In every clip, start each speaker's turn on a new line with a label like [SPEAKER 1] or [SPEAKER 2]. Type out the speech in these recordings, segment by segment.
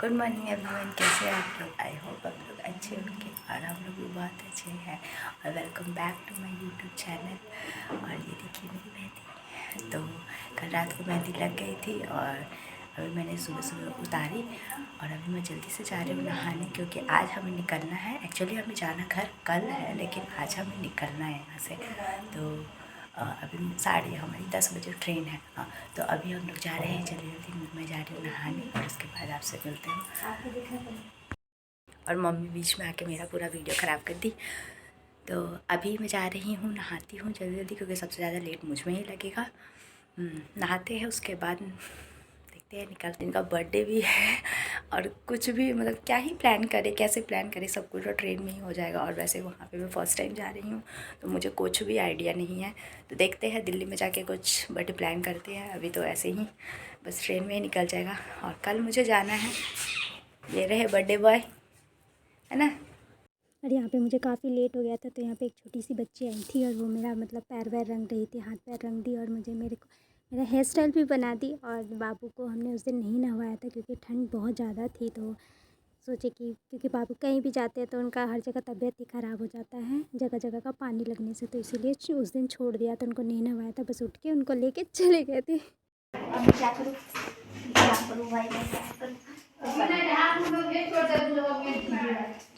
[SPEAKER 1] Good morning everyone, कैसे हैं आप लोग। आई होप आप लोग अच्छे होंगे और हम लोग भी बहुत अच्छे हैं। और welcome back to my YouTube channel. और ये देखिए मेरी मेहंदी। तो कल रात को मेहंदी लग गई थी और अभी मैंने सुबह सुबह उतारी और अभी मैं जल्दी से जा रही हूँ नहाने, क्योंकि आज हमें निकलना है। एक्चुअली हमें जाना घर कल है, लेकिन आज हमें निकलना है यहाँ से। तो अभी हमारी 10 बजे ट्रेन है। हाँ, तो अभी हम लोग जा रहे हैं जल्दी जल्दी। मैं जा रही हूँ नहाने और उसके बाद आपसे मिलते हैं। और मम्मी बीच में आके मेरा पूरा वीडियो ख़राब कर दी। तो अभी मैं जा रही हूँ, नहाती हूँ जल्दी जल्दी, क्योंकि सबसे ज़्यादा लेट मुझ में ही लगेगा। नहाते हैं, उसके बाद देखते हैं निकलते। इनका बर्थडे भी है और कुछ भी मतलब क्या ही प्लान करें, कैसे प्लान करें, सब कुछ तो ट्रेन में ही हो जाएगा। और वैसे वहाँ पे मैं फ़र्स्ट टाइम जा रही हूँ, तो मुझे कुछ भी आइडिया नहीं है। तो देखते हैं दिल्ली में जाके कुछ बर्थडे प्लान करते हैं। अभी तो ऐसे ही बस ट्रेन में ही निकल जाएगा। और कल मुझे जाना है। ये रहे बर्थडे बॉय, है ना।
[SPEAKER 2] और यहाँ पे मुझे काफ़ी लेट हो गया था, तो यहाँ पे एक छोटी सी बच्ची आई थी और वो मेरा मतलब पैर वैर रंग रही थी, हाथ पैर रंग दी और मेरा हेयर स्टाइल भी बना दी। और बाबू को हमने उस दिन नहीं नहवाया था क्योंकि ठंड बहुत ज़्यादा थी। तो सोचे कि क्योंकि बाबू कहीं भी जाते हैं तो उनका हर जगह तबीयत ही ख़राब हो जाता है, जगह जगह का पानी लगने से, तो इसीलिए उस दिन छोड़ दिया था, उनको नहीं नहवाया था। बस उठ के उनको लेके चले गए थे।
[SPEAKER 1] क्या करूँ भाई, मैं क्या करूँ।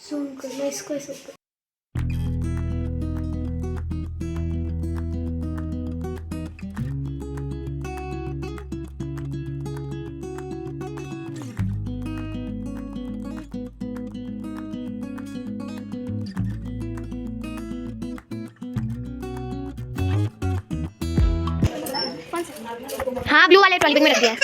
[SPEAKER 2] सुन कर मैं इसको ऐसे
[SPEAKER 3] हाँ, ब्लू वाले ट्रॉली बैग में रख दिया है।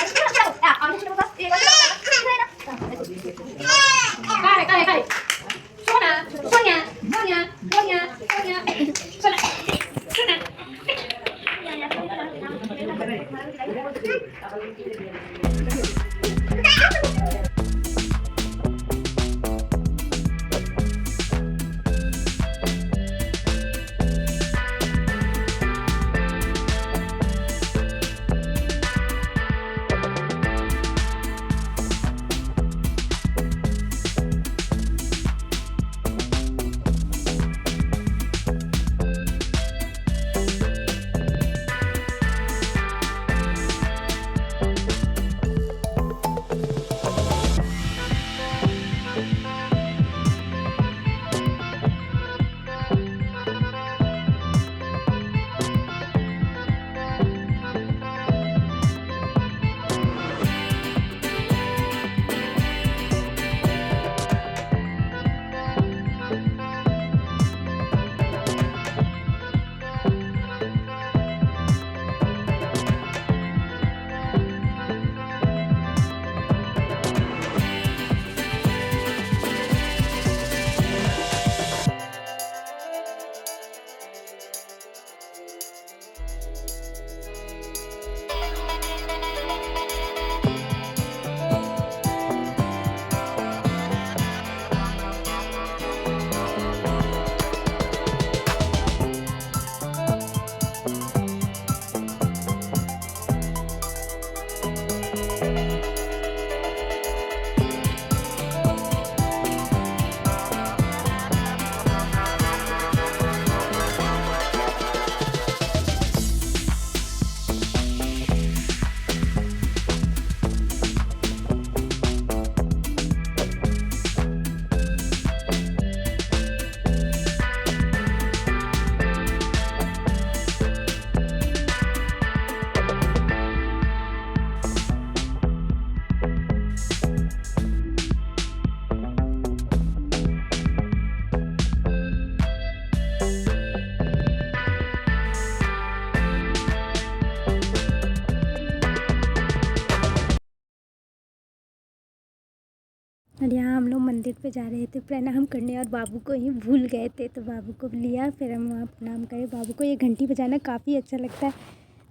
[SPEAKER 2] और यहाँ हम लोग मंदिर पे जा रहे थे प्रणाम करने और बाबू को ही भूल गए थे, तो बाबू को लिया, फिर हम वहाँ प्रणाम करे। बाबू को ये घंटी बजाना काफ़ी अच्छा लगता है,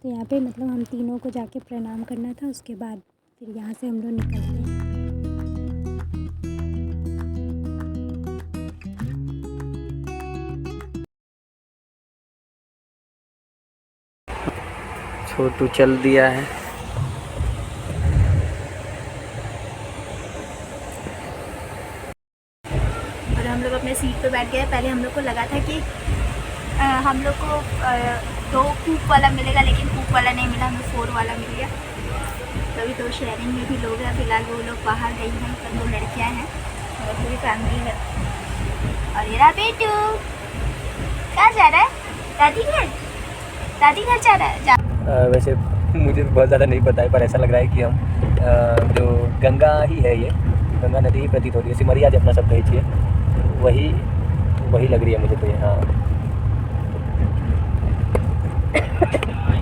[SPEAKER 2] तो यहाँ पे मतलब हम तीनों को जाके प्रणाम करना था। उसके बाद फिर यहाँ से हम लोग निकलते हैं।
[SPEAKER 4] छोटू चल दिया है।
[SPEAKER 1] हम लोग अपने सीट पे बैठ गए। पहले हम लोग को लगा था कि हम लोग को 2 कूप वाला मिलेगा, लेकिन कूप वाला नहीं मिला, हमें 4 वाला मिल गया। तो अभी 2 शेयरिंग में भी लोग हैं। फिलहाल वो लोग बाहर गई हैं, पर 2 लड़कियाँ हैं और पूरी फैमिली है। और ये रहा बेटू, कहाँ जा रहा है? दादी घर जा रहा है।
[SPEAKER 3] वैसे मुझे बहुत ज़्यादा नहीं पता है, पर ऐसा लग रहा है कि हम जो गंगा ही है, ये गंगा नदी ही प्रतीत होती है। सिमरिया जो अपना सब कही चाहिए, वही लग रही है मुझे तो ये। हाँ,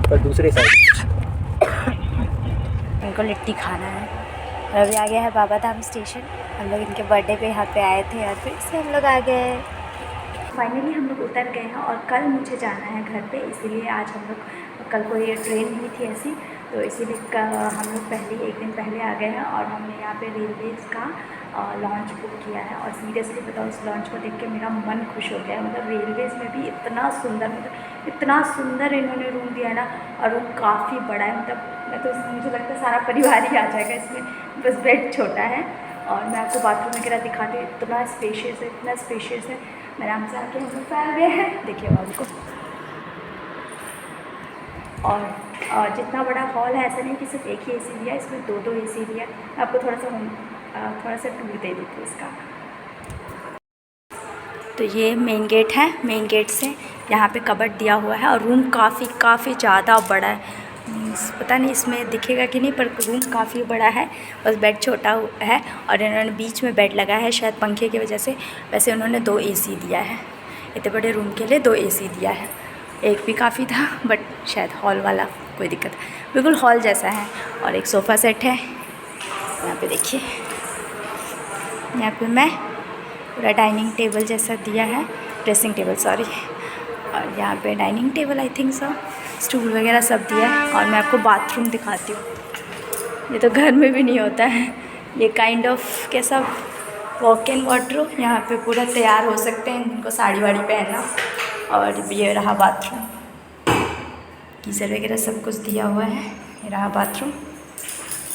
[SPEAKER 3] पर दूसरे साइड
[SPEAKER 1] इनको लिट्टी खाना है। और अभी आ गया है बाबा धाम स्टेशन। हम लोग इनके बर्थडे पे यहाँ पे आए थे और फिर से हम लोग आ गए। फाइनली हम लोग उतर गए हैं और कल मुझे जाना है घर पे, इसीलिए आज हम लोग, कल को ये ट्रेन हुई थी ऐसी, तो इसीलिए हम लोग एक दिन पहले आ गए हैं। और हमने यहाँ पे रेलवेज़ का लॉन्च बुक किया है। और सीरियसली बताओ, इस लॉन्च को देख के मेरा मन खुश हो गया। मतलब रेलवेज़ में भी इतना सुंदर इन्होंने रूम दिया है ना, और रूम काफ़ी बड़ा है। मतलब मुझे लगता है सारा परिवार ही आ जाएगा इसमें, बस बेड छोटा है। और मैं आपको बाथरूम वगैरह दिखाती हूँ, इतना स्पेशियस है। मैं आराम से आके हम लोग फैल गए हैं, देखिए बाबू को। और जितना बड़ा हॉल है, ऐसा नहीं कि सिर्फ एक ही एसी दिया है, इसमें 2 एसी दिया है। आपको थोड़ा सा टूर दे देती हूँ इसका। तो ये मेन गेट है। मेन गेट से यहाँ पे कबर्ड दिया हुआ है और रूम काफ़ी ज़्यादा बड़ा है। पता नहीं इसमें दिखेगा कि नहीं, पर रूम काफ़ी बड़ा है, बस बेड छोटा है। और इन्होंने बीच में बेड लगाया है, शायद पंखे की वजह से। वैसे उन्होंने 2 एसी दिया है, इतने बड़े रूम के लिए 2 एसी दिया है। एक भी काफ़ी था, बट शायद हॉल वाला कोई दिक्कत, बिल्कुल हॉल जैसा है। और एक सोफ़ा सेट है यहाँ पे, देखिए। यहाँ पे मैं पूरा डाइनिंग टेबल जैसा दिया है, ड्रेसिंग टेबल सॉरी। और यहाँ पे dining table I think so, stool वगैरह सब दिया है। और मैं आपको बाथरूम दिखाती हूँ, ये तो घर में भी नहीं होता है। ये काइंड ऑफ कैसा वॉक इन वार्डरोब, यहाँ पे पूरा तैयार हो सकते हैं जिनको साड़ी वाड़ी पहनना। और ये रहा बाथरूम, गीज़र वगैरह सब कुछ दिया हुआ है। ये रहा बाथरूम,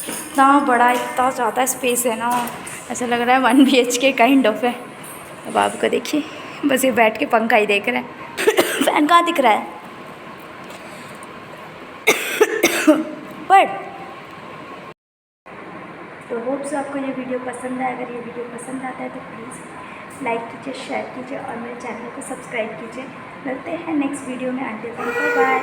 [SPEAKER 1] इतना बड़ा, इतना ज़्यादा स्पेस है ना, ऐसा लग रहा है 1 BHK काइंड ऑफ है। अब आपको देखिए, बस ये बैठ के पंखा ही देख रहा है। फैन कहाँ दिख रहा है? बट तो होप सो आपको ये वीडियो पसंद आए। अगर ये वीडियो पसंद आता है तो प्लीज़ लाइक कीजिए, शेयर कीजिए और मेरे चैनल को सब्सक्राइब कीजिए। मिलते हैं नेक्स्ट वीडियो में। Until then bye bye.